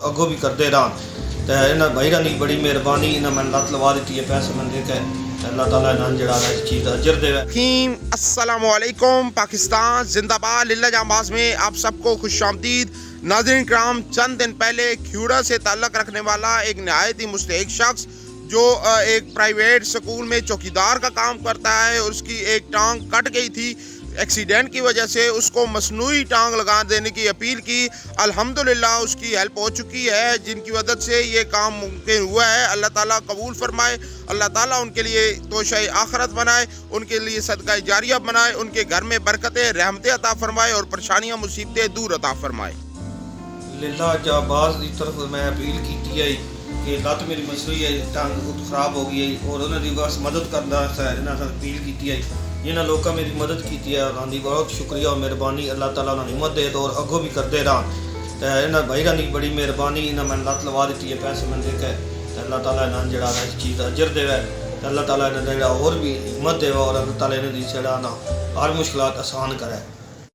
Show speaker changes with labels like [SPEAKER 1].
[SPEAKER 1] اگوں بھی کرتے رہن. تو انہاں بھائیاں دی بڑی مہربانی, انہاں میں لت لوا دیتی ہے پیسے من دے کے. اللہ تعالیٰ انہاں جڑا اس چیز کا اجر دے.
[SPEAKER 2] السلام علیکم. پاکستان زندہ باد. للہ جانباز میں آپ سب کو خوش آمدید. ناظرین کرام, چند دن پہلے کھیوڑہ سے تعلق رکھنے والا ایک نہایت ہی مستحق شخص جو ایک پرائیویٹ سکول میں چوکیدار کا کام کرتا ہے, اس کی ایک ٹانگ کٹ گئی تھی ایکسیڈینٹ کی وجہ سے. اس کو مصنوعی ٹانگ لگا دینے کی اپیل کی. الحمداللہ اس کی ہیلپ ہو چکی ہے, جن کی مدد سے یہ کام ممکن ہوا ہے. اللہ تعالیٰ قبول فرمائے. اللہ تعالیٰ ان کے لیے توشہ آخرت بنائے, ان کے لیے صدقہ جاریہ بنائے, ان کے گھر میں برکتیں رحمتیں عطا فرمائے اور پریشانیاں مصیبتیں دور عطا فرمائے.
[SPEAKER 1] للہ جانباز کی طرف میں اپیل کی ہے کہ لت میری مصنوعی ہے, ٹانگ خراب ہو گئی ہے اور انہوں نے بس مدد کرنا انہوں نے اپیل کی ہے. جنہوں لوگوں میری مدد کی ہے انہوں کی بہت شکریہ اور مہربانی. اللہ تعالیٰ انہوں نے ہمت دے اور اگوں بھی کرتے رہن. تو انہاں بھائیاں دی بڑی مہربانی, انہاں میں لت لوا دیتی ہے پیسے من دے کے. اللہ تعالیٰ انہاں جڑا اس چیز کا اجر دے. اللہ تعالیٰ انہاں جڑا اور بھی ہمت دے اور اللہ تعالیٰ انہاں دی جڑا ہر مشکلات آسان کرے.